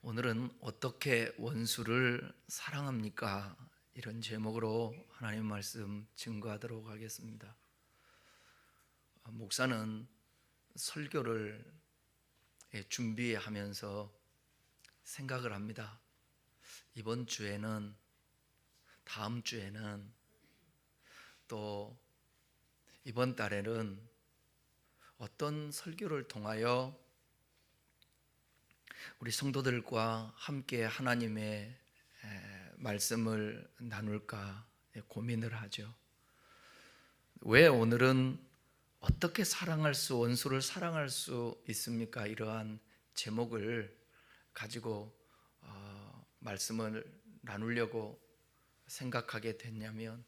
오늘은 어떻게 원수를 사랑합니까? 이런 제목으로 하나님 말씀 증거하도록 하겠습니다. 목사는 설교를 준비하면서 생각을 합니다. 이번 주에는, 다음 주에는, 또 이번 달에는 어떤 설교를 통하여 우리 성도들과 함께 하나님의 말씀을 나눌까 고민을 하죠. 왜 오늘은 어떻게 원수를 사랑할 수 있습니까? 이러한 제목을 가지고 말씀을 나누려고 생각하게 됐냐면,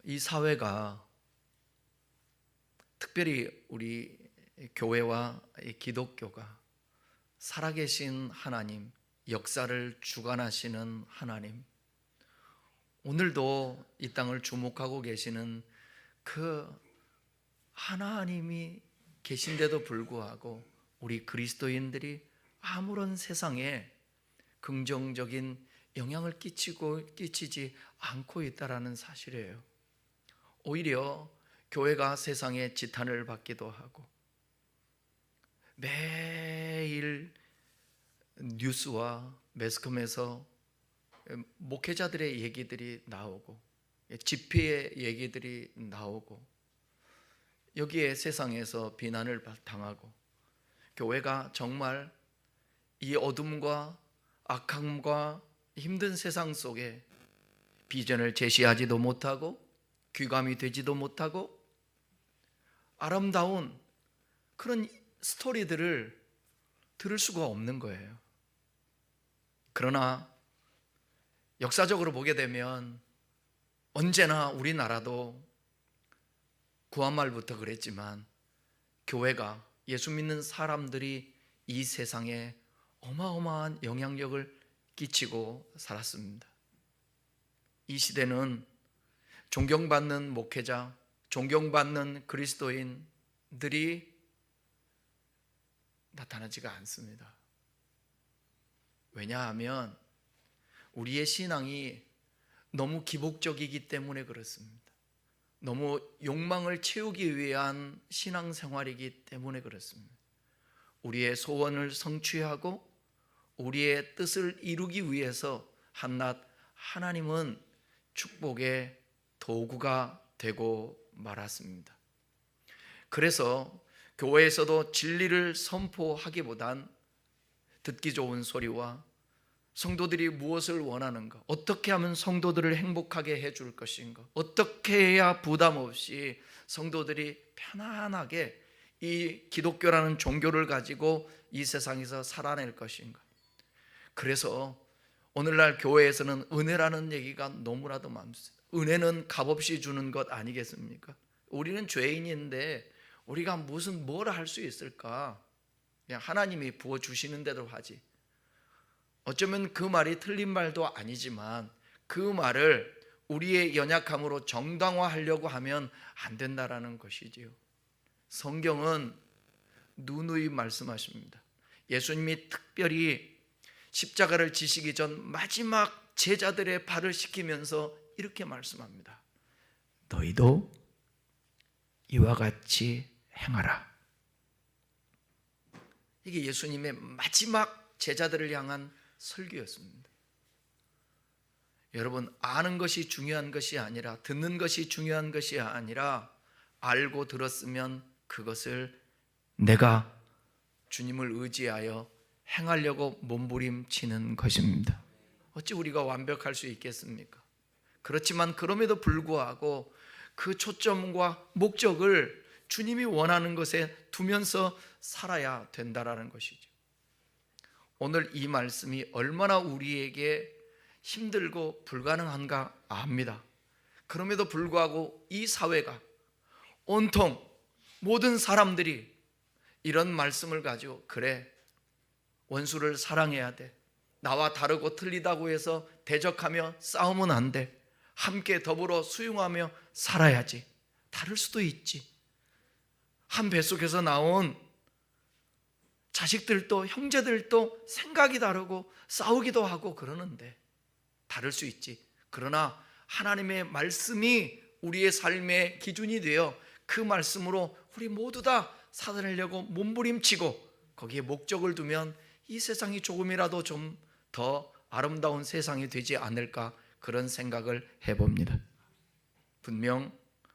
이 사회가, 특별히 우리 교회와 기독교가 살아계신 하나님, 역사를 주관하시는 하나님, 오늘도 이 땅을 주목하고 계시는 그 하나님이 계신데도 불구하고 우리 그리스도인들이 아무런 세상에 긍정적인 영향을 끼치지 않고 있다는 사실이에요. 오히려 교회가 세상에 지탄을 받기도 하고, 매일 뉴스와 매스컴에서 목회자들의 얘기들이 나오고, 집회의 얘기들이 나오고, 여기에 세상에서 비난을 당하고, 교회가 정말 이 어둠과 악함과 힘든 세상 속에 비전을 제시하지도 못하고 귀감이 되지도 못하고 아름다운 그런 스토리들을 들을 수가 없는 거예요. 그러나 역사적으로 보게 되면 언제나 우리나라도 구한말부터 그랬지만 교회가, 예수 믿는 사람들이 이 세상에 어마어마한 영향력을 끼치고 살았습니다. 이 시대는 존경받는 목회자, 존경받는 그리스도인들이 나타나지가 않습니다. 왜냐하면 우리의 신앙이 너무 기복적이기 때문에 그렇습니다. 너무 욕망을 채우기 위한 신앙생활이기 때문에 그렇습니다. 우리의 소원을 성취하고 우리의 뜻을 이루기 위해서 한낱 하나님은 축복의 도구가 되고 말았습니다. 그래서 교회에서도 진리를 선포하기보단 듣기 좋은 소리와 성도들이 무엇을 원하는가, 어떻게 하면 성도들을 행복하게 해줄 것인가, 어떻게 해야 부담 없이 성도들이 편안하게 이 기독교라는 종교를 가지고 이 세상에서 살아낼 것인가. 그래서 오늘날 교회에서는 은혜라는 얘기가 너무나도 많습니다. 은혜는 값없이 주는 것 아니겠습니까? 우리는 죄인인데 우리가 뭘 할 수 있을까? 그냥 하나님이 부어주시는 대로 하지. 어쩌면 그 말이 틀린 말도 아니지만 그 말을 우리의 연약함으로 정당화하려고 하면 안 된다라는 것이지요. 성경은 누누이 말씀하십니다. 예수님이 특별히 십자가를 지시기 전 마지막 제자들의 발을 씻기면서 이렇게 말씀합니다. 너희도 이와 같이 행하라. 이게 예수님의 마지막 제자들을 향한 설교였습니다. 여러분, 아는 것이 중요한 것이 아니라, 듣는 것이 중요한 것이 아니라, 알고 들었으면 그것을 내가 주님을 의지하여 행하려고 몸부림치는 것입니다. 어찌 우리가 완벽할 수 있겠습니까? 그렇지만 그럼에도 불구하고 그 초점과 목적을 주님이 원하는 것에 두면서 살아야 된다라는 것이죠. 오늘 이 말씀이 얼마나 우리에게 힘들고 불가능한가 압니다. 그럼에도 불구하고 이 사회가, 온통 모든 사람들이 이런 말씀을 가지고, 그래, 원수를 사랑해야 돼, 나와 다르고 틀리다고 해서 대적하며 싸우면 안 돼, 함께 더불어 수용하며 살아야지. 다를 수도 있지. 한 뱃속에서 나온 자식들도 형제들도 생각이 다르고 싸우기도 하고 그러는데 다를 수 있지. 그러나 하나님의 말씀이 우리의 삶의 기준이 되어 그 말씀으로 우리 모두 다 살아내려고 몸부림치고 거기에 목적을 두면 이 세상이 조금이라도 좀 더 아름다운 세상이 되지 않을까, 그런 생각을 해봅니다. 분명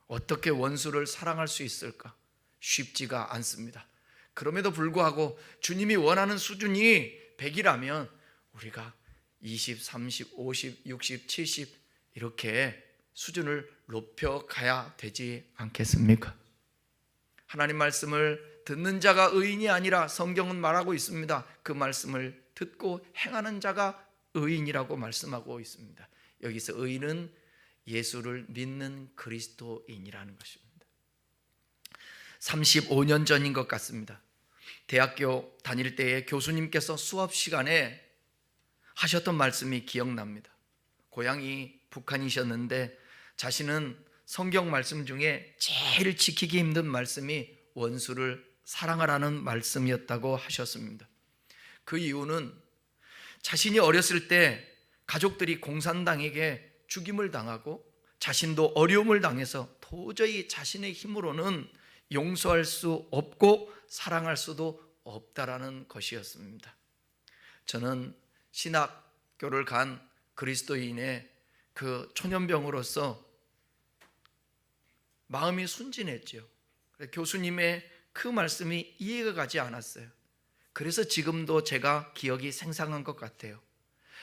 어떻게 원수를 사랑할 수 있을까? 쉽지가 않습니다. 그럼에도 불구하고 주님이 원하는 수준이 100이라면 우리가 20, 30, 50, 60, 70 이렇게 수준을 높여가야 되지 않겠습니까? 하나님 말씀을 듣는 자가 의인이 아니라 성경은 말하고 있습니다. 그 말씀을 듣고 행하는 자가 의인이라고 말씀하고 있습니다. 여기서 의인은 예수를 믿는 그리스도인이라는 것입니다. 35년 전인 것 같습니다. 대학교 다닐 때에 교수님께서 수업 시간에 하셨던 말씀이 기억납니다. 고향이 북한이셨는데 자신은 성경 말씀 중에 제일 지키기 힘든 말씀이 원수를 사랑하라는 말씀이었다고 하셨습니다. 그 이유는 자신이 어렸을 때 가족들이 공산당에게 죽임을 당하고 자신도 어려움을 당해서 도저히 자신의 힘으로는 용서할 수 없고 사랑할 수도 없다라는 것이었습니다. 저는 신학교를 간 그리스도인의 그 초년병으로서 마음이 순진했죠. 교수님의 그 말씀이 이해가 가지 않았어요. 그래서 지금도 제가 기억이 생생한 것 같아요.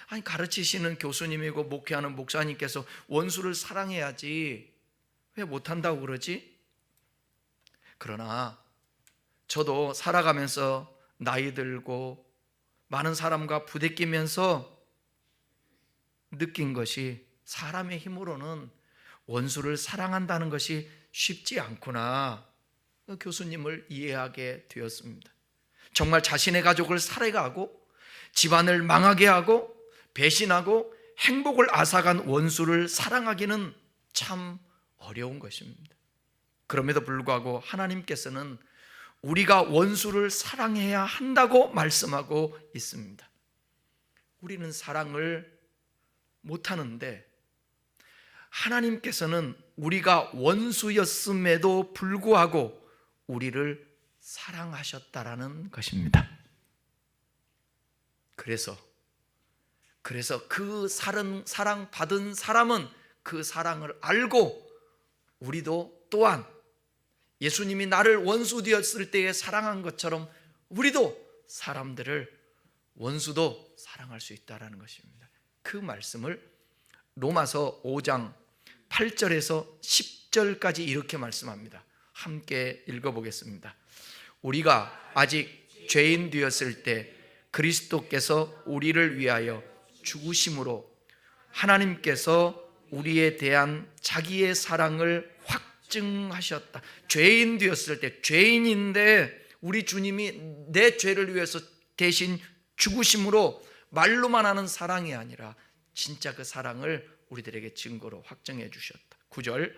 아니, 가르치시는 교수님이고 목회하는 목사님께서 원수를 사랑해야지 왜 못한다고 그러지? 그러나 저도 살아가면서 나이 들고 많은 사람과 부대끼면서 느낀 것이 사람의 힘으로는 원수를 사랑한다는 것이 쉽지 않구나. 교수님을 이해하게 되었습니다. 정말 자신의 가족을 살해하고 집안을 망하게 하고 배신하고 행복을 앗아간 원수를 사랑하기는 참 어려운 것입니다. 그럼에도 불구하고 하나님께서는 우리가 원수를 사랑해야 한다고 말씀하고 있습니다. 우리는 사랑을 못하는데 하나님께서는 우리가 원수였음에도 불구하고 우리를 사랑하셨다라는 것입니다. 그래서 그 사랑받은 사람은 그 사랑을 알고 우리도 또한 예수님이 나를 원수 되었을 때에 사랑한 것처럼 우리도 사람들을 원수도 사랑할 수 있다는 것입니다. 그 말씀을 로마서 5장 8절에서 10절까지 이렇게 말씀합니다. 함께 읽어보겠습니다. 우리가 아직 죄인 되었을 때 그리스도께서 우리를 위하여 죽으심으로 하나님께서 우리에 대한 자기의 사랑을 확증하셨다. 죄인 되었을 때, 죄인인데 우리 주님이 내 죄를 위해서 대신 죽으심으로 말로만 하는 사랑이 아니라 진짜 그 사랑을 우리들에게 증거로 확증해 주셨다. 9절.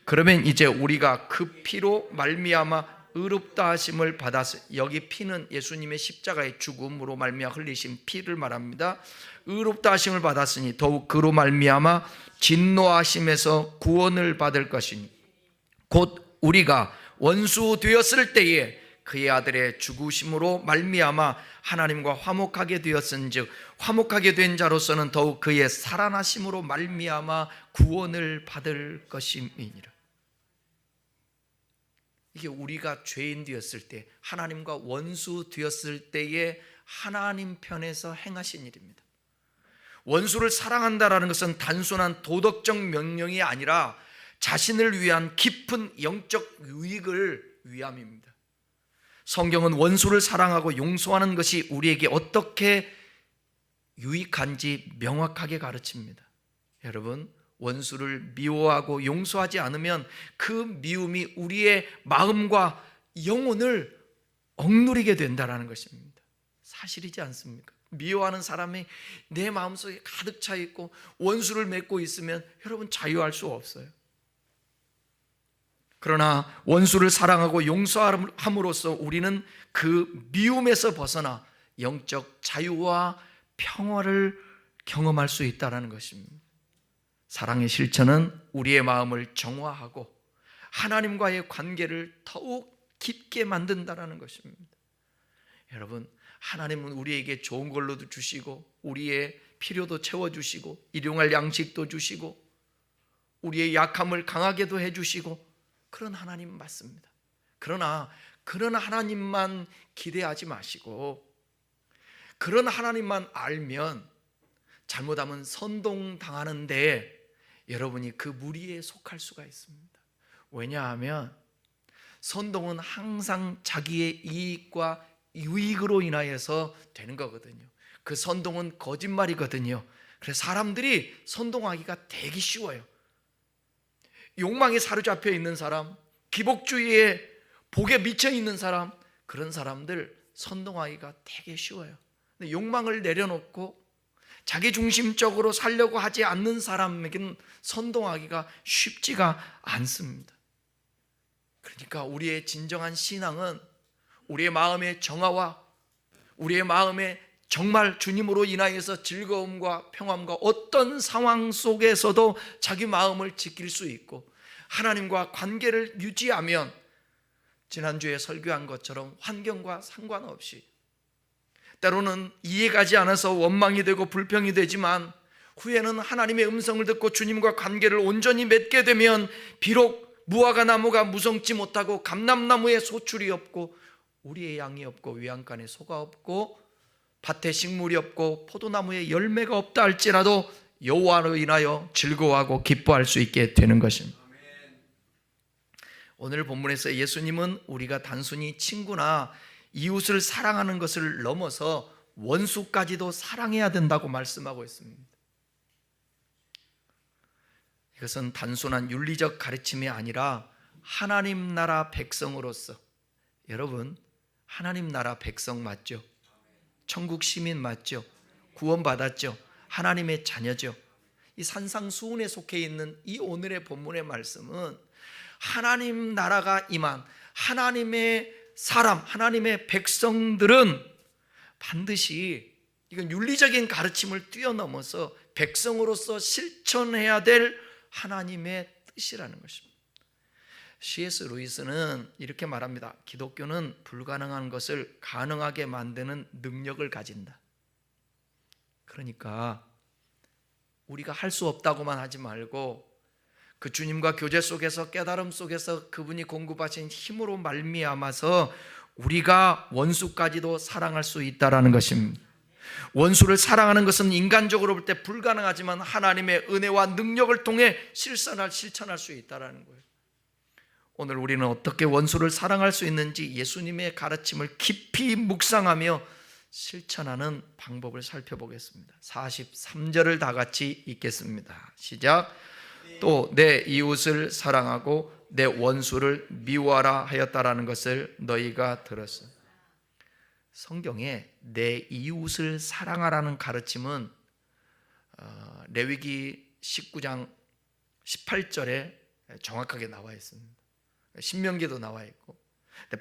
그러면 이제 우리가 그 피로 말미암아 의롭다 하심을 받았으. 여기 피는 예수님의 십자가의 죽음으로 말미암아 흘리신 피를 말합니다. 의롭다 하심을 받았으니 더욱 그로 말미암아 진노하심에서 구원을 받을 것이니 곧 우리가 원수 되었을 때에 그의 아들의 죽으심으로 말미암아 하나님과 화목하게 되었은즉 화목하게 된 자로서는 더욱 그의 살아나심으로 말미암아 구원을 받을 것임이니라. 이게 우리가 죄인 되었을 때, 하나님과 원수 되었을 때에 하나님 편에서 행하신 일입니다. 원수를 사랑한다라는 것은 단순한 도덕적 명령이 아니라 자신을 위한 깊은 영적 유익을 위함입니다. 성경은 원수를 사랑하고 용서하는 것이 우리에게 어떻게 유익한지 명확하게 가르칩니다. 여러분, 원수를 미워하고 용서하지 않으면 그 미움이 우리의 마음과 영혼을 억누르게 된다는 것입니다. 사실이지 않습니까? 미워하는 사람이 내 마음속에 가득 차 있고 원수를 맺고 있으면 여러분 자유할 수 없어요. 그러나 원수를 사랑하고 용서함으로써 우리는 그 미움에서 벗어나 영적 자유와 평화를 경험할 수 있다는 것입니다. 사랑의 실천은 우리의 마음을 정화하고 하나님과의 관계를 더욱 깊게 만든다는 것입니다. 여러분, 하나님은 우리에게 좋은 걸로도 주시고 우리의 필요도 채워주시고 일용할 양식도 주시고 우리의 약함을 강하게도 해주시고 그런 하나님 맞습니다. 그러나 그런 하나님만 기대하지 마시고 그런 하나님만 알면 잘못하면 선동당하는데 여러분이 그 무리에 속할 수가 있습니다. 왜냐하면 선동은 항상 자기의 이익과 유익으로 인하여서 되는 거거든요. 그 선동은 거짓말이거든요. 그래서 사람들이 선동하기가 되게 쉬워요. 욕망에 사로잡혀 있는 사람, 기복주의에 복에 미쳐 있는 사람, 그런 사람들 선동하기가 되게 쉬워요. 근데 욕망을 내려놓고 자기 중심적으로 살려고 하지 않는 사람에게는 선동하기가 쉽지가 않습니다. 그러니까 우리의 진정한 신앙은 우리의 마음의 정화와 우리의 마음의 정말 주님으로 인하여서 즐거움과 평안과 어떤 상황 속에서도 자기 마음을 지킬 수 있고 하나님과 관계를 유지하면 지난주에 설교한 것처럼 환경과 상관없이 때로는 이해가지 않아서 원망이 되고 불평이 되지만 후에는 하나님의 음성을 듣고 주님과 관계를 온전히 맺게 되면 비록 무화과 나무가 무성치 못하고 감람나무에 소출이 없고 우리의 양이 없고 외양간에 소가 없고 밭에 식물이 없고 포도나무에 열매가 없다 할지라도 여호와로 인하여 즐거워하고 기뻐할 수 있게 되는 것입니다. 오늘 본문에서 예수님은 우리가 단순히 친구나 이웃을 사랑하는 것을 넘어서 원수까지도 사랑해야 된다고 말씀하고 있습니다. 이것은 단순한 윤리적 가르침이 아니라 하나님 나라 백성으로서, 여러분 하나님 나라 백성 맞죠? 천국 시민 맞죠? 구원받았죠? 하나님의 자녀죠? 이 산상수훈에 속해 있는 이 오늘의 본문의 말씀은 하나님 나라가 임한 하나님의 사람, 하나님의 백성들은 반드시 이건 윤리적인 가르침을 뛰어넘어서 백성으로서 실천해야 될 하나님의 뜻이라는 것입니다. C.S. 루이스는 이렇게 말합니다. 기독교는 불가능한 것을 가능하게 만드는 능력을 가진다. 그러니까 우리가 할 수 없다고만 하지 말고 그 주님과 교제 속에서 깨달음 속에서 그분이 공급하신 힘으로 말미암아서 우리가 원수까지도 사랑할 수 있다라는 것입니다. 원수를 사랑하는 것은 인간적으로 볼 때 불가능하지만 하나님의 은혜와 능력을 통해 실천할 수 있다라는 거예요. 오늘 우리는 어떻게 원수를 사랑할 수 있는지 예수님의 가르침을 깊이 묵상하며 실천하는 방법을 살펴보겠습니다. 43절을 다 같이 읽겠습니다. 시작. 또 내 이웃을 사랑하고 내 원수를 미워하라 하였다라는 것을 너희가 들었어. 성경에 내 이웃을 사랑하라는 가르침은 레위기 19장 18절에 정확하게 나와 있습니다. 신명기도 나와 있고,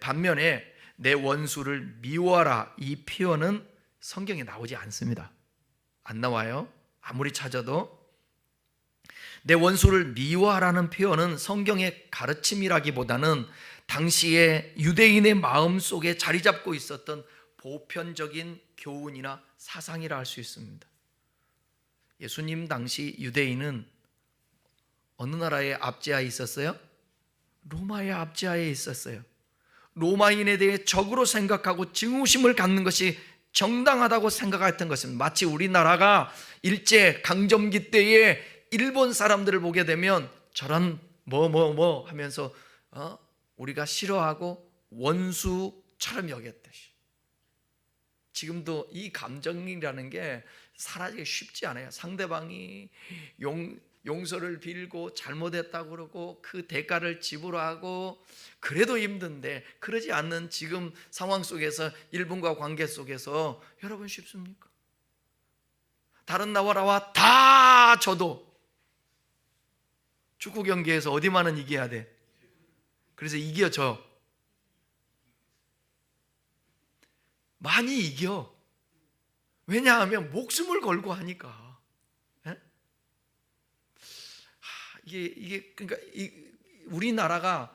반면에 내 원수를 미워하라 이 표현은 성경에 나오지 않습니다. 안 나와요. 아무리 찾아도. 내 원수를 미워하라는 표현은 성경의 가르침이라기보다는 당시에 유대인의 마음속에 자리 잡고 있었던 보편적인 교훈이나 사상이라 할 수 있습니다. 예수님 당시 유대인은 어느 나라의 압제하에 있었어요? 로마의 압제하에 있었어요. 로마인에 대해 적으로 생각하고 증오심을 갖는 것이 정당하다고 생각했던 것입니다. 마치 우리나라가 일제 강점기 때에 일본 사람들을 보게 되면 저런 뭐 하면서 우리가 싫어하고 원수처럼 여겼듯이 지금도 이 감정이라는 게 사라지기 쉽지 않아요. 상대방이 용서를 빌고 잘못했다고 그러고 그 대가를 지불하고 그래도 힘든데 그러지 않는 지금 상황 속에서 일본과 관계 속에서 여러분 쉽습니까? 다른 나라와 다 져도 축구 경기에서 어디만은 이겨야 돼? 그래서 이겨져. 많이 이겨. 왜냐하면 목숨을 걸고 하니까. 예? 이게 그러니까 우리나라가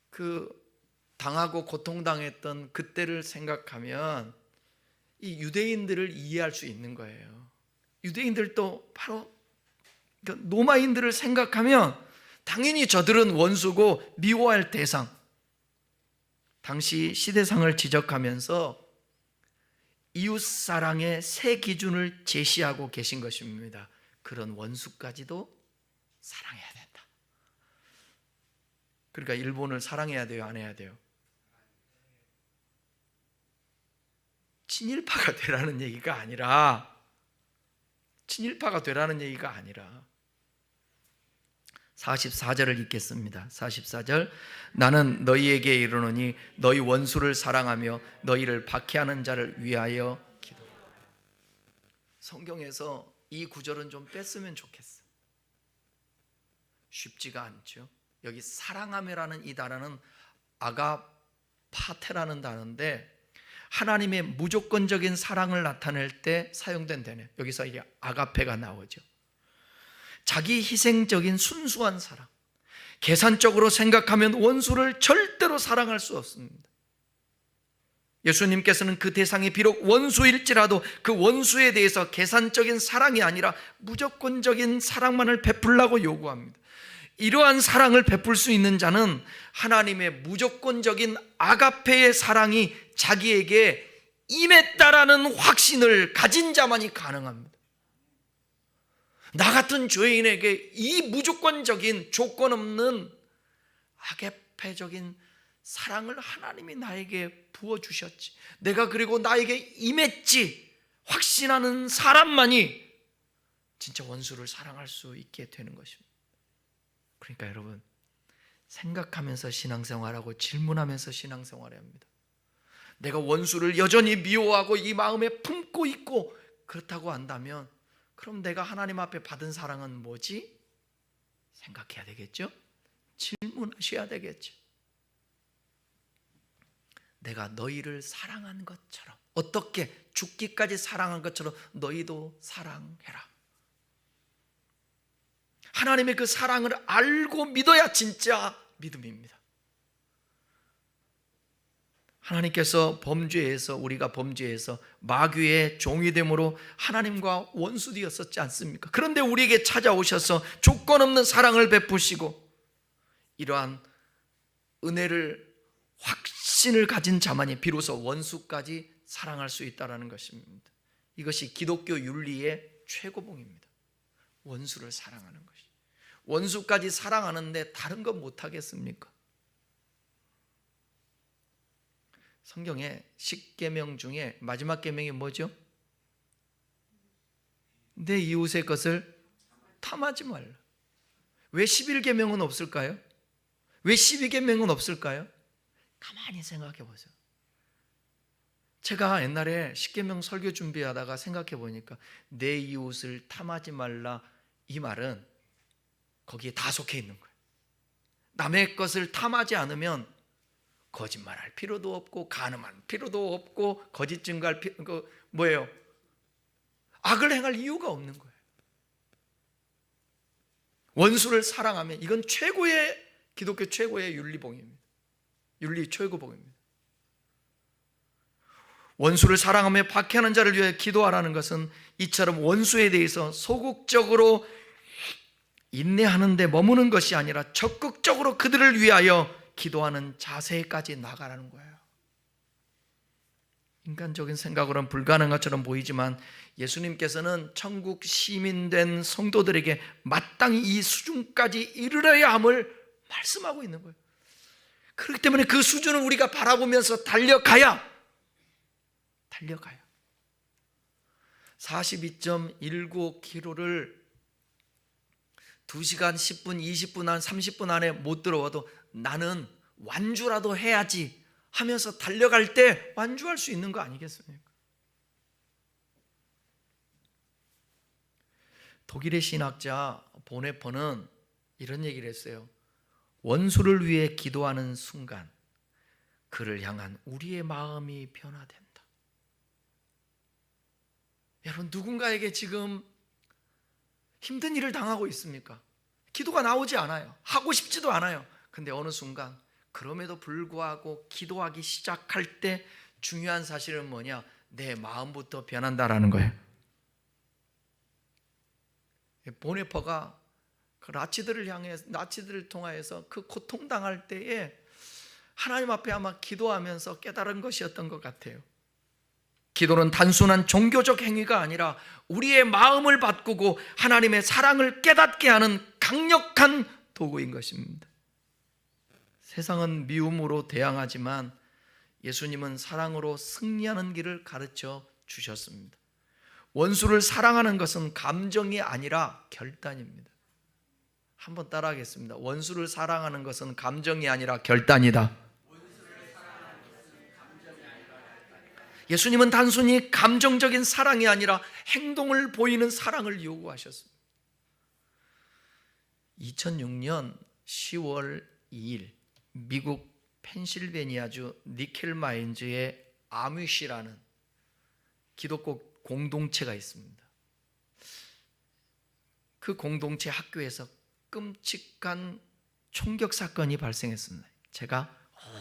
그 당하고 고통당했던 그때를 생각하면 이 유대인들을 이해할 수 있는 거예요. 유대인들도 바로 로마인들을 생각하면 당연히 저들은 원수고 미워할 대상. 당시 시대상을 지적하면서 이웃사랑의 새 기준을 제시하고 계신 것입니다. 그런 원수까지도 사랑해야 된다. 그러니까 일본을 사랑해야 돼요, 안 해야 돼요? 친일파가 되라는 얘기가 아니라, 친일파가 되라는 얘기가 아니라 44절을 읽겠습니다. 44절, 나는 너희에게 이르노니 너희 원수를 사랑하며 너희를 박해하는 자를 위하여 기도하라. 성경에서 이 구절은 좀 뺐으면 좋겠어. 쉽지가 않죠. 여기 사랑하며라는 이 단어는 아가파테라는 단어인데 하나님의 무조건적인 사랑을 나타낼 때 사용된 단어. 여기서 이게 아가페가 나오죠. 자기 희생적인 순수한 사랑. 계산적으로 생각하면 원수를 절대로 사랑할 수 없습니다. 예수님께서는 그 대상이 비록 원수일지라도 그 원수에 대해서 계산적인 사랑이 아니라 무조건적인 사랑만을 베풀라고 요구합니다. 이러한 사랑을 베풀 수 있는 자는 하나님의 무조건적인 아가페의 사랑이 자기에게 임했다라는 확신을 가진 자만이 가능합니다. 나 같은 죄인에게 이 무조건적인 조건 없는 아가페적인 사랑을 하나님이 나에게 부어주셨지, 내가 그리고 나에게 임했지 확신하는 사람만이 진짜 원수를 사랑할 수 있게 되는 것입니다. 그러니까 여러분, 생각하면서 신앙생활하고 질문하면서 신앙생활해야 합니다. 내가 원수를 여전히 미워하고 이 마음에 품고 있고 그렇다고 한다면 그럼 내가 하나님 앞에 받은 사랑은 뭐지? 생각해야 되겠죠? 질문하셔야 되겠죠. 내가 너희를 사랑한 것처럼, 어떻게 죽기까지 사랑한 것처럼 너희도 사랑해라. 하나님의 그 사랑을 알고 믿어야 진짜 믿음입니다. 하나님께서 우리가 범죄해서 마귀의 종이 됨으로 하나님과 원수되었었지 않습니까? 그런데 우리에게 찾아오셔서 조건 없는 사랑을 베푸시고 이러한 은혜를, 확신을 가진 자만이 비로소 원수까지 사랑할 수 있다는 것입니다. 이것이 기독교 윤리의 최고봉입니다. 원수를 사랑하는 것이. 원수까지 사랑하는데 다른 건 못하겠습니까? 성경의 10계명 중에 마지막 계명이 뭐죠? 내 이웃의 것을 탐하지 말라. 왜 11계명은 없을까요? 왜 12계명은 없을까요? 가만히 생각해 보세요. 제가 옛날에 10계명 설교 준비하다가 생각해 보니까 내 이웃을 탐하지 말라, 이 말은 거기에 다 속해 있는 거예요. 남의 것을 탐하지 않으면 거짓말할 필요도 없고 간음할 필요도 없고 거짓 증거할 뭐예요? 악을 행할 이유가 없는 거예요. 원수를 사랑하면 이건 기독교 최고의 윤리봉입니다. 윤리 최고봉입니다. 원수를 사랑하며 박해하는 자를 위해 기도하라는 것은 이처럼 원수에 대해서 소극적으로 인내하는 데 머무는 것이 아니라 적극적으로 그들을 위하여 기도하는 자세까지 나가라는 거예요. 인간적인 생각으로는 불가능한 것처럼 보이지만 예수님께서는 천국 시민된 성도들에게 마땅히 이 수준까지 이르러야 함을 말씀하고 있는 거예요. 그렇기 때문에 그 수준을 우리가 바라보면서 달려가야 42.19km를 2시간 10분, 20분, 한 30분 안에 못 들어와도 나는 완주라도 해야지 하면서 달려갈 때 완주할 수 있는 거 아니겠습니까? 독일의 신학자 보네퍼는 이런 얘기를 했어요. 원수를 위해 기도하는 순간 그를 향한 우리의 마음이 변화된다. 여러분, 누군가에게 지금 힘든 일을 당하고 있습니까? 기도가 나오지 않아요. 하고 싶지도 않아요. 근데 어느 순간 그럼에도 불구하고 기도하기 시작할 때 중요한 사실은 뭐냐? 내 마음부터 변한다라는 거예요. 보네퍼가 그 나치들을 통하여서 그 고통당할 때에 하나님 앞에 아마 기도하면서 깨달은 것이었던 것 같아요. 기도는 단순한 종교적 행위가 아니라 우리의 마음을 바꾸고 하나님의 사랑을 깨닫게 하는 강력한 도구인 것입니다. 세상은 미움으로 대항하지만 예수님은 사랑으로 승리하는 길을 가르쳐 주셨습니다. 원수를 사랑하는 것은 감정이 아니라 결단입니다. 한번 따라하겠습니다. 원수를 사랑하는 것은 감정이 아니라 결단이다. 예수님은 단순히 감정적인 사랑이 아니라 행동을 보이는 사랑을 요구하셨습니다. 2006년 10월 2일 미국 펜실베니아주 니켈마인즈의 아뮤시라는 기독교 공동체가 있습니다. 그 공동체 학교에서 끔찍한 총격 사건이 발생했습니다. 제가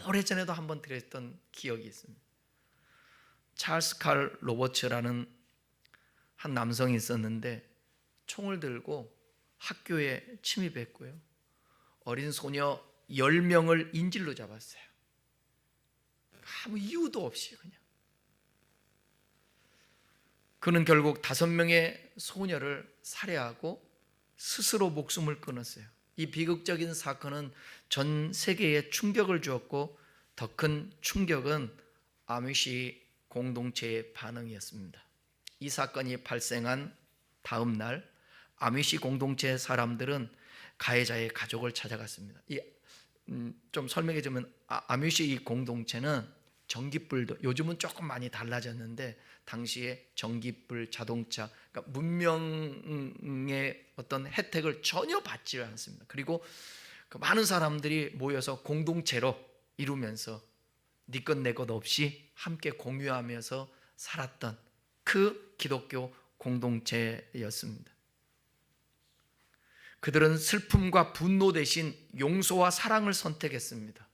오래전에도 한번 드렸던 기억이 있습니다. 찰스 칼 로버츠라는 한 남성이 있었는데 총을 들고 학교에 침입했고요. 어린 소녀 10명을 인질로 잡았어요. 아무 이유도 없이 그냥. 그는 결국 5명의 소녀를 살해하고 스스로 목숨을 끊었어요. 이 비극적인 사건은 전 세계에 충격을 주었고 더 큰 충격은 아뮤시 공동체의 반응이었습니다. 이 사건이 발생한 다음 날 아뮤시 공동체 사람들은 가해자의 가족을 찾아갔습니다. 좀 설명해 주면 아뮤시 이 공동체는 전기불도 요즘은 조금 많이 달라졌는데 당시에 전기불, 자동차, 그러니까 문명의 어떤 혜택을 전혀 받지 않습니다. 그리고 그 많은 사람들이 모여서 공동체로 이루면서 네 것 내 것 없이 함께 공유하면서 살았던 그 기독교 공동체였습니다. 그들은 슬픔과 분노 대신 용서와 사랑을 선택했습니다.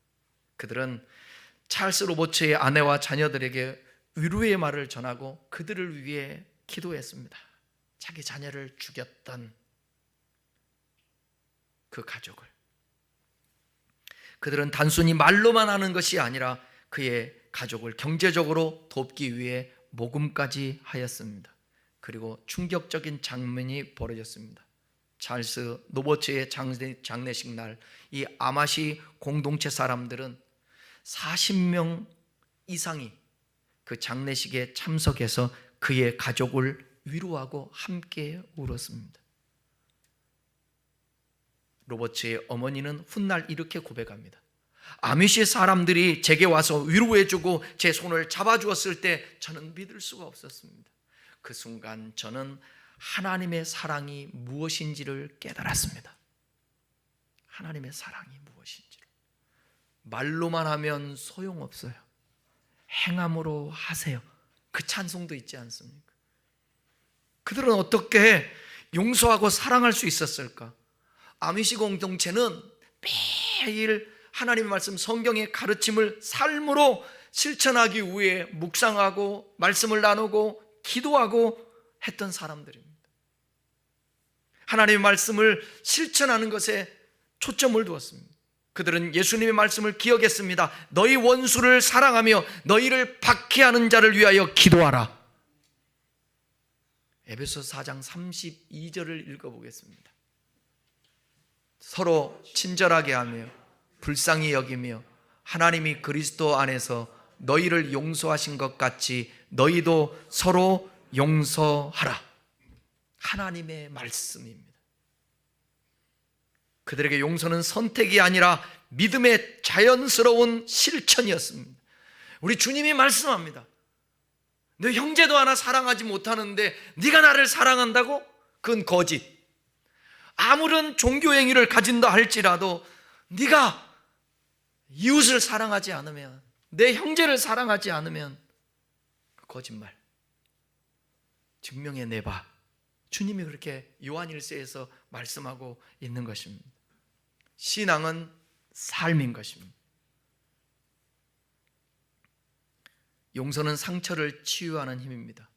그들은 찰스 로버츠의 아내와 자녀들에게 위로의 말을 전하고 그들을 위해 기도했습니다. 자기 자녀를 죽였던 그 가족을. 그들은 단순히 말로만 하는 것이 아니라 그의 가족을 경제적으로 돕기 위해 모금까지 하였습니다. 그리고 충격적인 장면이 벌어졌습니다. 찰스 로버츠의 장례식 날 이 아마시 공동체 사람들은 40명 이상이 그 장례식에 참석해서 그의 가족을 위로하고 함께 울었습니다. 로버츠의 어머니는 훗날 이렇게 고백합니다. 아미시 사람들이 제게 와서 위로해주고 제 손을 잡아주었을 때 저는 믿을 수가 없었습니다. 그 순간 저는 하나님의 사랑이 무엇인지를 깨달았습니다. 하나님의 사랑이 무엇인지를. 말로만 하면 소용없어요. 행함으로 하세요. 그 찬송도 있지 않습니까? 그들은 어떻게 용서하고 사랑할 수 있었을까? 아미시 공동체는 매일 하나님의 말씀, 성경의 가르침을 삶으로 실천하기 위해 묵상하고 말씀을 나누고 기도하고 했던 사람들입니다. 하나님의 말씀을 실천하는 것에 초점을 두었습니다. 그들은 예수님의 말씀을 기억했습니다. 너희 원수를 사랑하며 너희를 박해하는 자를 위하여 기도하라. 에베소서 4장 32절을 읽어보겠습니다. 서로 친절하게 하며 불쌍히 여기며 하나님이 그리스도 안에서 너희를 용서하신 것 같이 너희도 서로 용서하라. 하나님의 말씀입니다. 그들에게 용서는 선택이 아니라 믿음의 자연스러운 실천이었습니다. 우리 주님이 말씀합니다. 너 형제도 하나 사랑하지 못하는데 네가 나를 사랑한다고? 그건 거짓. 아무런 종교 행위를 가진다 할지라도 네가 이웃을 사랑하지 않으면, 내 형제를 사랑하지 않으면 거짓말, 증명해내봐. 주님이 그렇게 요한일서에서 말씀하고 있는 것입니다. 신앙은 삶인 것입니다. 용서는 상처를 치유하는 힘입니다.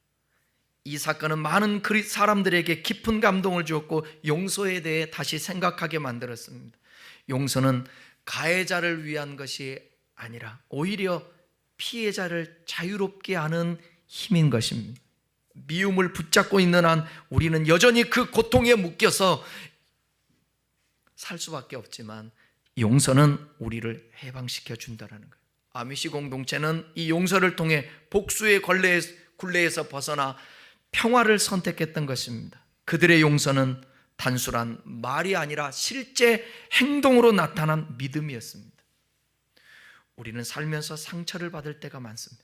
이 사건은 많은 사람들에게 깊은 감동을 주었고 용서에 대해 다시 생각하게 만들었습니다. 용서는 가해자를 위한 것이 아니라 오히려 피해자를 자유롭게 하는 힘인 것입니다. 미움을 붙잡고 있는 한 우리는 여전히 그 고통에 묶여서 살 수밖에 없지만 용서는 우리를 해방시켜 준다는 거예요. 아미시 공동체는 이 용서를 통해 복수의 굴레에서 벗어나 평화를 선택했던 것입니다. 그들의 용서는 단순한 말이 아니라 실제 행동으로 나타난 믿음이었습니다. 우리는 살면서 상처를 받을 때가 많습니다.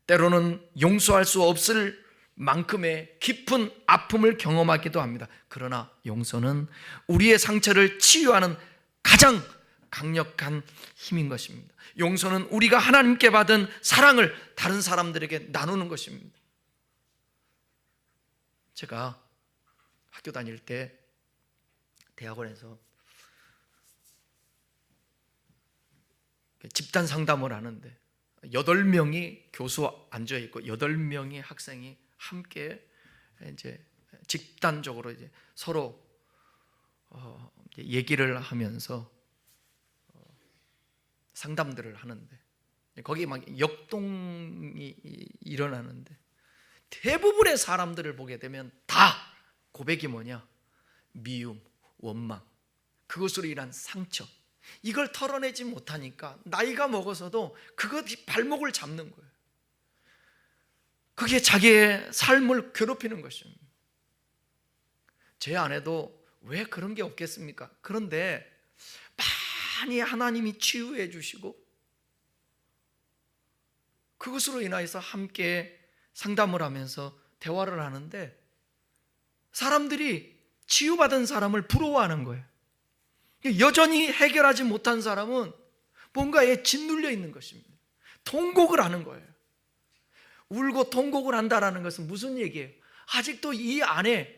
때로는 용서할 수 없을 만큼의 깊은 아픔을 경험하기도 합니다. 그러나 용서는 우리의 상처를 치유하는 가장 강력한 힘인 것입니다. 용서는 우리가 하나님께 받은 사랑을 다른 사람들에게 나누는 것입니다. 제가 학교 다닐 때 대학원에서 집단 상담을 하는데 8명이 교수 앉아 있고 8명의 학생이 함께 이제 집단적으로 이제 서로 얘기를 하면서 상담들을 하는데 거기 막 역동이 일어나는데 대부분의 사람들을 보게 되면 다 고백이 뭐냐? 미움, 원망, 그것으로 인한 상처, 이걸 털어내지 못하니까 나이가 먹어서도 그것이 발목을 잡는 거예요. 그게 자기의 삶을 괴롭히는 것입니다. 제 아내도 왜 그런 게 없겠습니까? 그런데 많이 하나님이 치유해 주시고 그것으로 인하여서 함께 상담을 하면서 대화를 하는데 사람들이 치유받은 사람을 부러워하는 거예요. 여전히 해결하지 못한 사람은 뭔가에 짓눌려 있는 것입니다. 통곡을 하는 거예요. 울고 통곡을 한다는 것은 무슨 얘기예요? 아직도 이 안에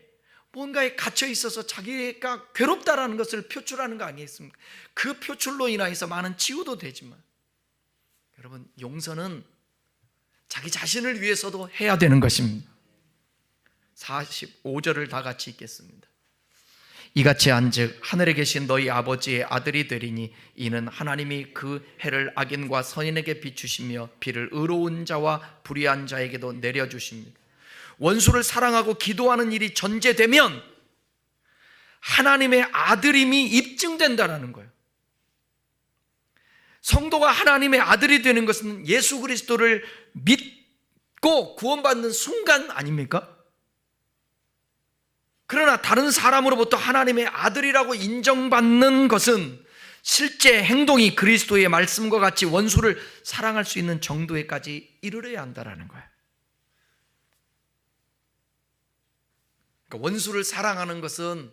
뭔가에 갇혀 있어서 자기가 괴롭다라는 것을 표출하는 거 아니겠습니까? 그 표출로 인해서 많은 치유도 되지만 여러분, 용서는 자기 자신을 위해서도 해야 되는 것입니다. 45절을 다 같이 읽겠습니다. 이같이 한즉 하늘에 계신 너희 아버지의 아들이 되리니 이는 하나님이 그 해를 악인과 선인에게 비추시며 비를 의로운 자와 불의한 자에게도 내려주십니다. 원수를 사랑하고 기도하는 일이 전제되면 하나님의 아들임이 입증된다는 거예요. 성도가 하나님의 아들이 되는 것은 예수 그리스도를 믿고 구원받는 순간 아닙니까? 그러나 다른 사람으로부터 하나님의 아들이라고 인정받는 것은 실제 행동이 그리스도의 말씀과 같이 원수를 사랑할 수 있는 정도에까지 이르러야 한다는 거예요. 그러니까 원수를 사랑하는 것은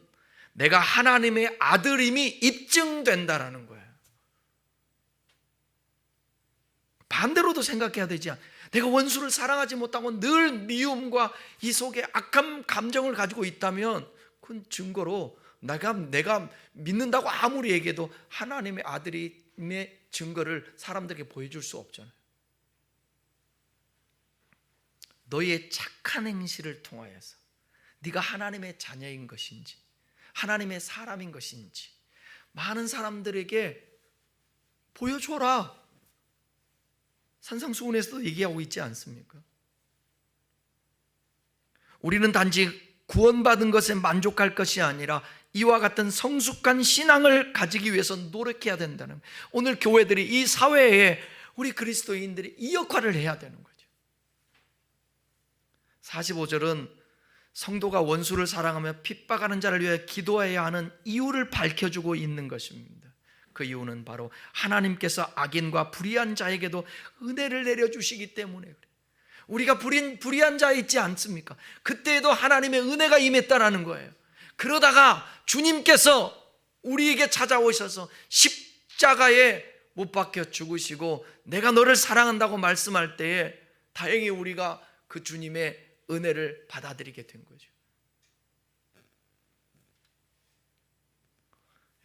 내가 하나님의 아들임이 입증된다는 거예요. 반대로도 생각해야 되지 않아요? 내가 원수를 사랑하지 못하고 늘 미움과 이 속에 악한 감정을 가지고 있다면 그건 증거로 내가 믿는다고 아무리 얘기해도 하나님의 아들임의 증거를 사람들에게 보여줄 수 없잖아요. 너희의 착한 행실을 통하여서 네가 하나님의 자녀인 것인지 하나님의 사람인 것인지 많은 사람들에게 보여줘라. 산상수훈에서도 얘기하고 있지 않습니까? 우리는 단지 구원받은 것에 만족할 것이 아니라 이와 같은 성숙한 신앙을 가지기 위해서 노력해야 된다는, 오늘 교회들이 이 사회에 우리 그리스도인들이 이 역할을 해야 되는 거죠. 45절은 성도가 원수를 사랑하며 핍박하는 자를 위해 기도해야 하는 이유를 밝혀주고 있는 것입니다. 그 이유는 바로 하나님께서 악인과 불의한 자에게도 은혜를 내려주시기 때문에 그래요. 우리가 불의한 자에 있지 않습니까? 그때에도 하나님의 은혜가 임했다라는 거예요. 그러다가 주님께서 우리에게 찾아오셔서 십자가에 못 박혀 죽으시고 내가 너를 사랑한다고 말씀할 때에 다행히 우리가 그 주님의 은혜를 받아들이게 된 거죠.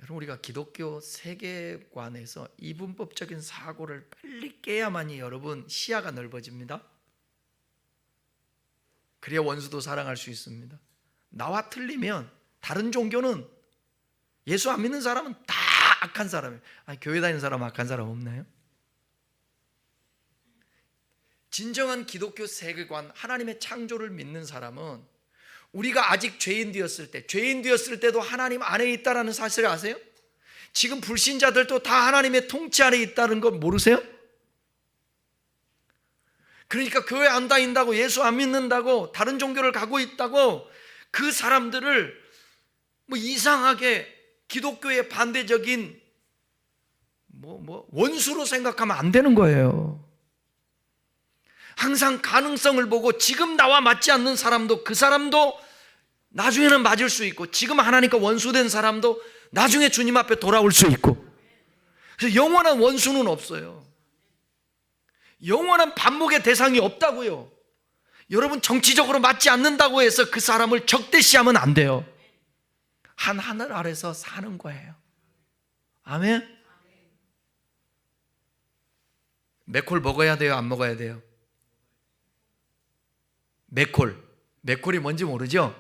여러분, 우리가 기독교 세계관에서 이분법적인 사고를 빨리 깨야만이 여러분 시야가 넓어집니다. 그래야 원수도 사랑할 수 있습니다. 나와 틀리면 다른 종교는 예수 안 믿는 사람은 다 악한 사람이에요. 아니, 교회 다니는 사람 악한 사람 없나요? 진정한 기독교 세계관, 하나님의 창조를 믿는 사람은 우리가 아직 죄인 되었을 때도 하나님 안에 있다는 사실을 아세요? 지금 불신자들도 다 하나님의 통치 안에 있다는 거 모르세요? 그러니까 교회 안 다닌다고, 예수 안 믿는다고, 다른 종교를 가고 있다고 그 사람들을 뭐 이상하게 기독교의 반대적인 원수로 생각하면 안 되는 거예요. 항상 가능성을 보고 지금 나와 맞지 않는 사람도, 그 사람도 나중에는 맞을 수 있고, 지금 하나님과 원수된 사람도 나중에 주님 앞에 돌아올 수 있고, 그래서 영원한 원수는 없어요. 영원한 반목의 대상이 없다고요. 여러분, 정치적으로 맞지 않는다고 해서 그 사람을 적대시하면 안 돼요. 한 하늘 아래서 사는 거예요. 아멘. 맥콜 먹어야 돼요, 안 먹어야 돼요? 맥콜이 뭔지 모르죠?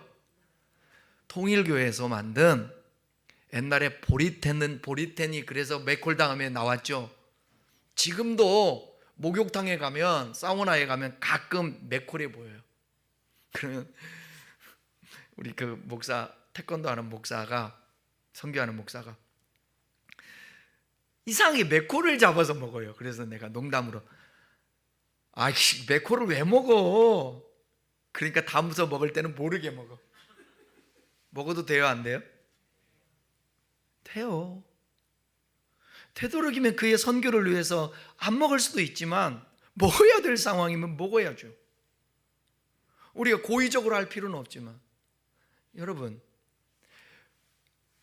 통일교회에서 만든 옛날에 보리텐이 그래서 맥콜 다음에 나왔죠. 지금도 목욕탕에 가면, 사우나에 가면 가끔 맥콜이 보여요. 그러면 우리 그 목사, 태권도 하는 목사가, 선교하는 목사가 이상하게 맥콜을 잡아서 먹어요. 그래서 내가 농담으로, 아이씨, 맥콜을 왜 먹어? 그러니까 다음부터 먹을 때는 모르게 먹어. 먹어도 돼요, 안 돼요? 돼요. 되도록이면 그의 선교를 위해서 안 먹을 수도 있지만 먹어야 될 상황이면 먹어야죠. 우리가 고의적으로 할 필요는 없지만. 여러분,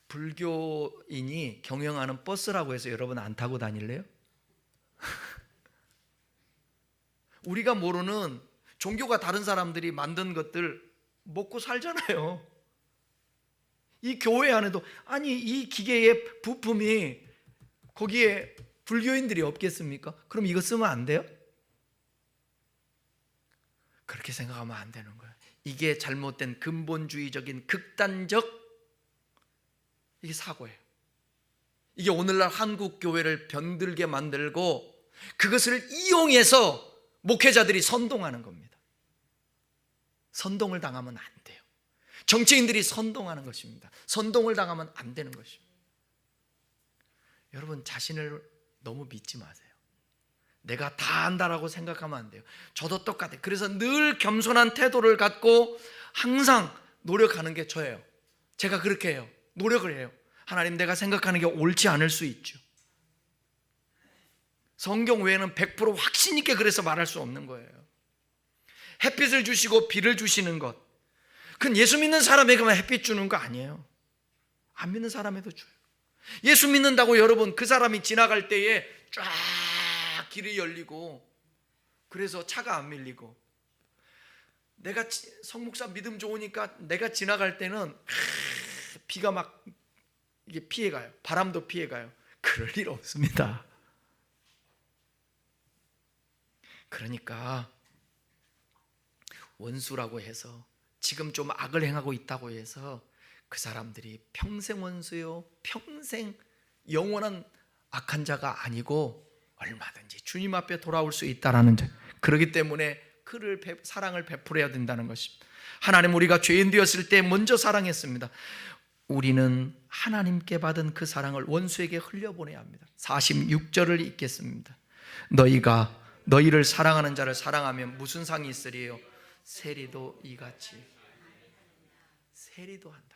불교인이 경영하는 버스라고 해서 여러분 안 타고 다닐래요? 우리가 모르는 종교가 다른 사람들이 만든 것들 먹고 살잖아요. 이 교회 안에도, 아니, 이 기계의 부품이 거기에 불교인들이 없겠습니까? 그럼 이거 쓰면 안 돼요? 그렇게 생각하면 안 되는 거예요. 이게 잘못된 근본주의적인 극단적 이게 사고예요. 이게 오늘날 한국 교회를 병들게 만들고 그것을 이용해서 목회자들이 선동하는 겁니다. 선동을 당하면 안 돼요. 정치인들이 선동하는 것입니다. 선동을 당하면 안 되는 것입니다. 여러분, 자신을 너무 믿지 마세요. 내가 다 안다라고 생각하면 안 돼요. 저도 똑같아요. 그래서 늘 겸손한 태도를 갖고 항상 노력하는 게 저예요. 제가 그렇게 해요. 노력을 해요. 하나님, 내가 생각하는 게 옳지 않을 수 있죠. 성경 외에는 100% 확신 있게 그래서 말할 수 없는 거예요. 햇빛을 주시고 비를 주시는 것, 그건 예수 믿는 사람에게만 햇빛 주는 거 아니에요. 안 믿는 사람에도 줘요. 예수 믿는다고 여러분 그 사람이 지나갈 때에 쫙 길이 열리고 그래서 차가 안 밀리고, 내가 성목사 믿음 좋으니까 내가 지나갈 때는 비가 막 이게 피해가요. 바람도 피해가요. 그럴 일 없습니다. 그러니까 원수라고 해서 지금 좀 악을 행하고 있다고 해서 그 사람들이 평생 원수요, 평생 영원한 악한 자가 아니고 얼마든지 주님 앞에 돌아올 수 있다라는 점. 그렇기 때문에 그를 사랑을 베풀어야 된다는 것입니다. 하나님, 우리가 죄인 되었을 때 먼저 사랑했습니다. 우리는 하나님께 받은 그 사랑을 원수에게 흘려보내야 합니다. 46절을 읽겠습니다. 너희가 너희를 사랑하는 자를 사랑하면 무슨 상이 있으리요? 세리도 이같이 세리도 한다.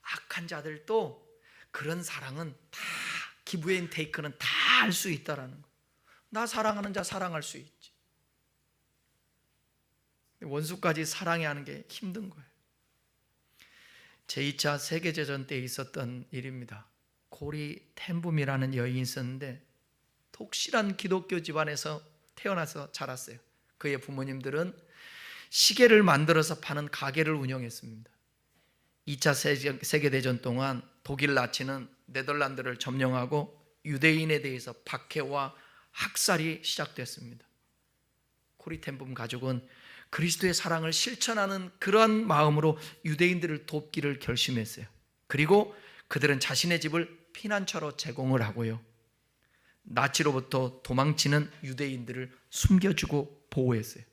악한 자들도 그런 사랑은 다 기브 앤 테이크는 다 할 수 있다라는 거. 나 사랑하는 자 사랑할 수 있지. 원수까지 사랑해야 하는 게 힘든 거예요. 제2차 세계대전 때 있었던 일입니다. 코리 텐붐이라는 여인이 있었는데 독실한 기독교 집안에서 태어나서 자랐어요. 그의 부모님들은 시계를 만들어서 파는 가게를 운영했습니다. 2차 세계대전 동안 독일 나치는 네덜란드를 점령하고 유대인에 대해서 박해와 학살이 시작됐습니다. 코리 텐붐 가족은 그리스도의 사랑을 실천하는 그러한 마음으로 유대인들을 돕기를 결심했어요. 그리고 그들은 자신의 집을 피난처로 제공을 하고요, 나치로부터 도망치는 유대인들을 숨겨주고 보호했어요.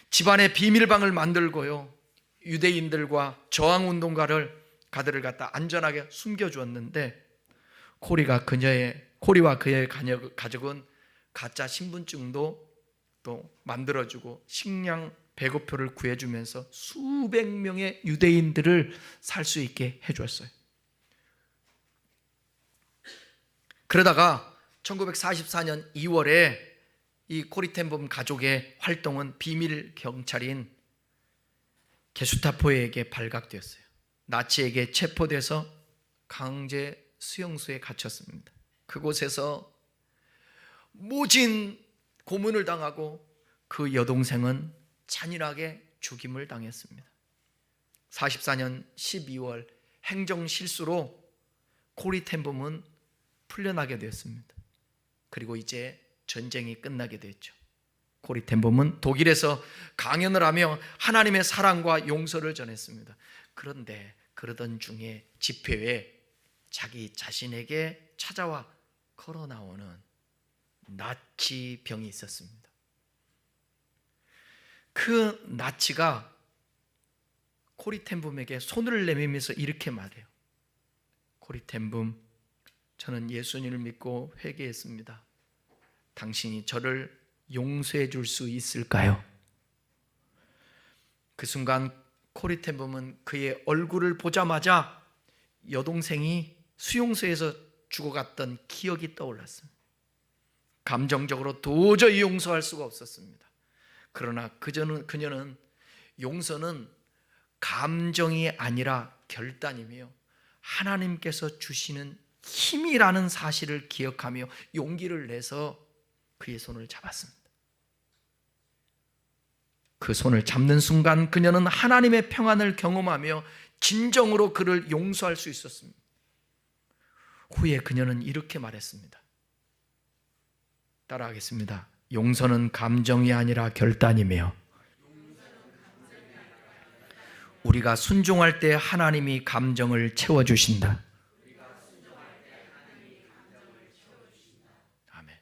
집안에 비밀방을 만들고요, 유대인들과 저항운동가들을 갖다 안전하게 숨겨주었는데, 코리와 그의 가족은 가짜 신분증도 또 만들어주고 식량 배급표를 구해주면서 수백 명의 유대인들을 살 수 있게 해줬어요. 그러다가 1944년 2월에 이 코리 텐붐 가족의 활동은 비밀 경찰인 게슈타포에게 발각되었어요. 나치에게 체포돼서 강제 수용소에 갇혔습니다. 그곳에서 모진 고문을 당하고 그 여동생은 잔인하게 죽임을 당했습니다. 44년 12월 행정실수로 코리 텐붐은 풀려나게 되었습니다. 그리고 이제 전쟁이 끝나게 됐죠. 코리 텐붐은 독일에서 강연을 하며 하나님의 사랑과 용서를 전했습니다. 그런데 그러던 중에 집회에 자기 자신에게 찾아와 걸어 나오는 나치 병이 있었습니다. 그 나치가 코리 텐붐에게 손을 내밀면서 이렇게 말해요. 코리 텐붐, 저는 예수님을 믿고 회개했습니다. 당신이 저를 용서해 줄 수 있을까요? 그 순간 코리 텐붐은 그의 얼굴을 보자마자 여동생이 수용소에서 죽어갔던 기억이 떠올랐습니다. 감정적으로 도저히 용서할 수가 없었습니다. 그러나 그녀는 용서는 감정이 아니라 결단이며 하나님께서 주시는 힘이라는 사실을 기억하며 용기를 내서 그의 손을 잡았습니다. 그 손을 잡는 순간 그녀는 하나님의 평안을 경험하며 진정으로 그를 용서할 수 있었습니다. 후에 그녀는 이렇게 말했습니다. 따라하겠습니다. 용서는 감정이 아니라 결단이며 우리가 순종할 때 하나님이 감정을 채워주신다. 아멘.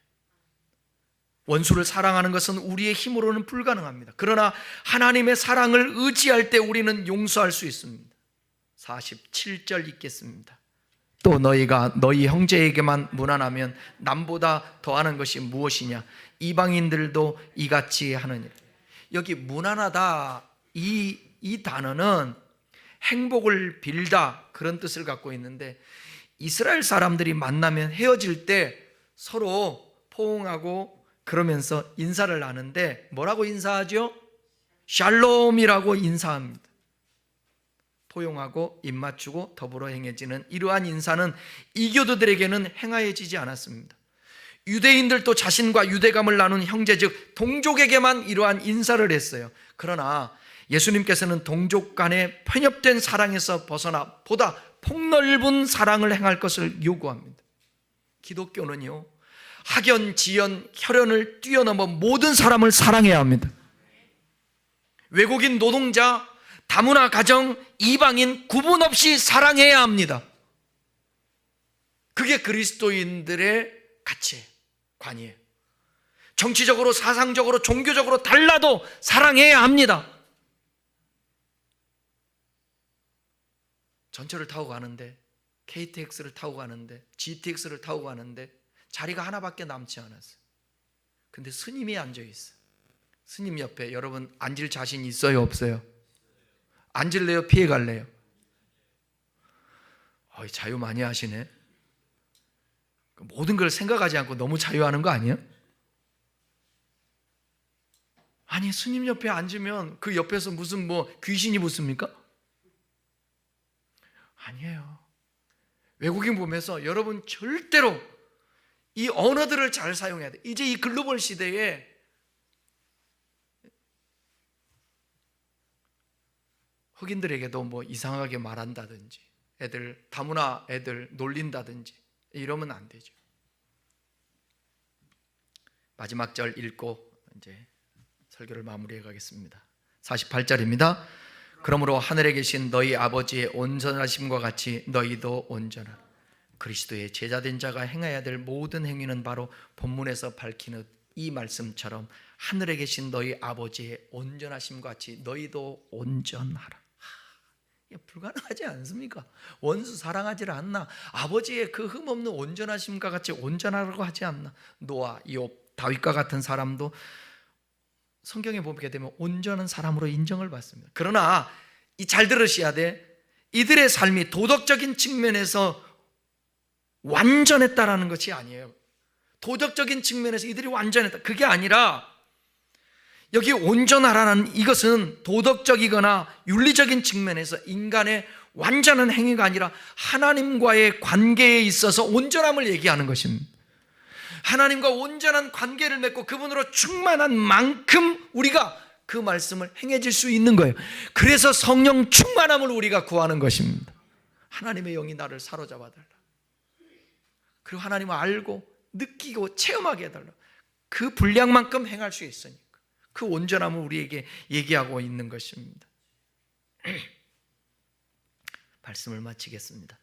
원수를 사랑하는 것은 우리의 힘으로는 불가능합니다. 그러나 하나님의 사랑을 의지할 때 우리는 용서할 수 있습니다. 47절 읽겠습니다. 또 너희가 너희 형제에게만 무난하면 남보다 더하는 것이 무엇이냐? 이방인들도 이같이 하느니라. 여기 무난하다, 이 단어는 행복을 빌다 그런 뜻을 갖고 있는데, 이스라엘 사람들이 만나면 헤어질 때 서로 포옹하고 그러면서 인사를 하는데 뭐라고 인사하죠? 샬롬이라고 인사합니다. 포용하고 입맞추고 더불어 행해지는 이러한 인사는 이교도들에게는 행하여지지 않았습니다. 유대인들도 자신과 유대감을 나눈 형제 즉 동족에게만 이러한 인사를 했어요. 그러나 예수님께서는 동족 간의 편협된 사랑에서 벗어나 보다 폭넓은 사랑을 행할 것을 요구합니다. 기독교는요, 학연, 지연, 혈연을 뛰어넘어 모든 사람을 사랑해야 합니다. 외국인, 노동자, 다문화 가정, 이방인 구분 없이 사랑해야 합니다. 그게 그리스도인들의 가치, 관이에요. 정치적으로, 사상적으로, 종교적으로 달라도 사랑해야 합니다. 전철을 타고 가는데, KTX를 타고 가는데, GTX를 타고 가는데 자리가 하나밖에 남지 않았어요. 근데 스님이 앉아 있어요. 스님 옆에 여러분 앉을 자신 있어요, 없어요? 앉을래요? 피해 갈래요? 자유 많이 하시네. 모든 걸 생각하지 않고 너무 자유하는 거 아니에요? 아니, 스님 옆에 앉으면 그 옆에서 무슨 귀신이 붙습니까? 아니에요. 외국인 보면서 여러분 절대로 이 언어들을 잘 사용해야 돼. 이제 이 글로벌 시대에 흑인들에게도 뭐 이상하게 말한다든지 애들 다문화 애들 놀린다든지 이러면 안 되죠. 마지막 절 읽고 이제 설교를 마무리해 가겠습니다. 48절입니다. 그러므로 하늘에 계신 너희 아버지의 온전하심과 같이 너희도 온전하라. 그리스도의 제자된 자가 행해야 될 모든 행위는 바로 본문에서 밝히는 이 말씀처럼 하늘에 계신 너희 아버지의 온전하심과 같이 너희도 온전하라. 이게 불가능하지 않습니까? 원수 사랑하지 않나? 아버지의 그 흠없는 온전하심과 같이 온전하라고 하지 않나? 노아, 욥, 다윗과 같은 사람도 성경에 보게 되면 온전한 사람으로 인정을 받습니다. 그러나 잘 들으셔야 돼. 이들의 삶이 도덕적인 측면에서 완전했다라는 것이 아니에요. 도덕적인 측면에서 이들이 완전했다, 그게 아니라 여기 온전하라는 이것은 도덕적이거나 윤리적인 측면에서 인간의 완전한 행위가 아니라 하나님과의 관계에 있어서 온전함을 얘기하는 것입니다. 하나님과 온전한 관계를 맺고 그분으로 충만한 만큼 우리가 그 말씀을 행해질 수 있는 거예요. 그래서 성령 충만함을 우리가 구하는 것입니다. 하나님의 영이 나를 사로잡아 달라. 그리고 하나님을 알고 느끼고 체험하게 해달라. 그 분량만큼 행할 수 있으니까 그 온전함을 우리에게 얘기하고 있는 것입니다. 말씀을 마치겠습니다.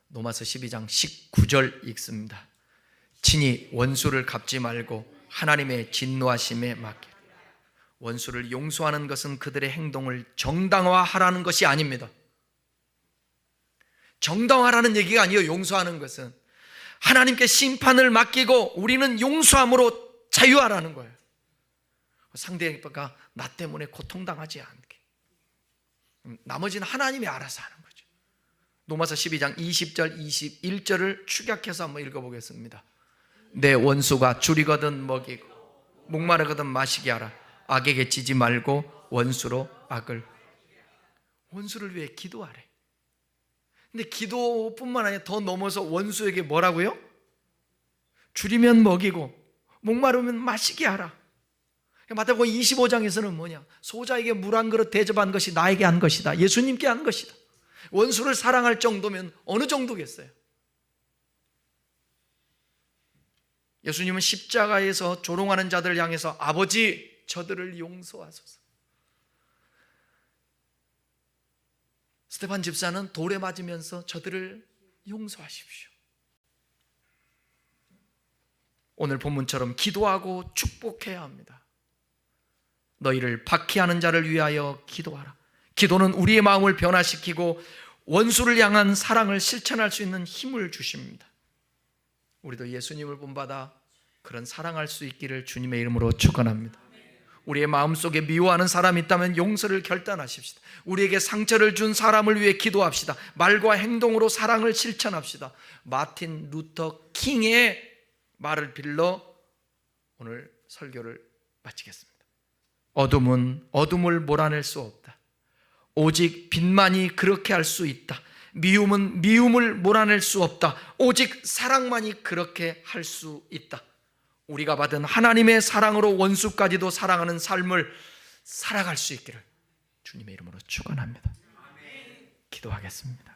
로마서 12장 19절 읽습니다. 친히 원수를 갚지 말고 하나님의 진노하심에 맡기라. 원수를 용서하는 것은 그들의 행동을 정당화하라는 것이 아닙니다. 정당화라는 얘기가 아니에요. 용서하는 것은 하나님께 심판을 맡기고 우리는 용서함으로 자유하라는 거예요. 상대가 나 때문에 고통당하지 않게, 나머지는 하나님이 알아서 하는 거죠. 로마서 12장 20절 21절을 축약해서 한번 읽어보겠습니다. 내 원수가 줄이거든 먹이고 목마르거든 마시게 하라. 악에게 지지 말고 원수로 악을. 원수를 위해 기도하래. 근데 기도뿐만 아니라 더 넘어서 원수에게 뭐라고요? 줄이면 먹이고 목마르면 마시게 하라. 마태복음 25장에서는 뭐냐? 소자에게 물 한 그릇 대접한 것이 나에게 한 것이다. 예수님께 한 것이다. 원수를 사랑할 정도면 어느 정도겠어요? 예수님은 십자가에서 조롱하는 자들을 향해서 아버지 저들을 용서하소서. 스데반 집사는 돌에 맞으면서 저들을 용서하십시오. 오늘 본문처럼 기도하고 축복해야 합니다. 너희를 박해하는 자를 위하여 기도하라. 기도는 우리의 마음을 변화시키고 원수를 향한 사랑을 실천할 수 있는 힘을 주십니다. 우리도 예수님을 본받아 그런 사랑할 수 있기를 주님의 이름으로 축원합니다. 우리의 마음속에 미워하는 사람이 있다면 용서를 결단하십시다. 우리에게 상처를 준 사람을 위해 기도합시다. 말과 행동으로 사랑을 실천합시다. 마틴 루터 킹의 말을 빌러 오늘 설교를 마치겠습니다. 어둠은 어둠을 몰아낼 수 없다. 오직 빛만이 그렇게 할 수 있다. 미움은 미움을 몰아낼 수 없다. 오직 사랑만이 그렇게 할 수 있다. 우리가 받은 하나님의 사랑으로 원수까지도 사랑하는 삶을 살아갈 수 있기를 주님의 이름으로 축원합니다. 기도하겠습니다.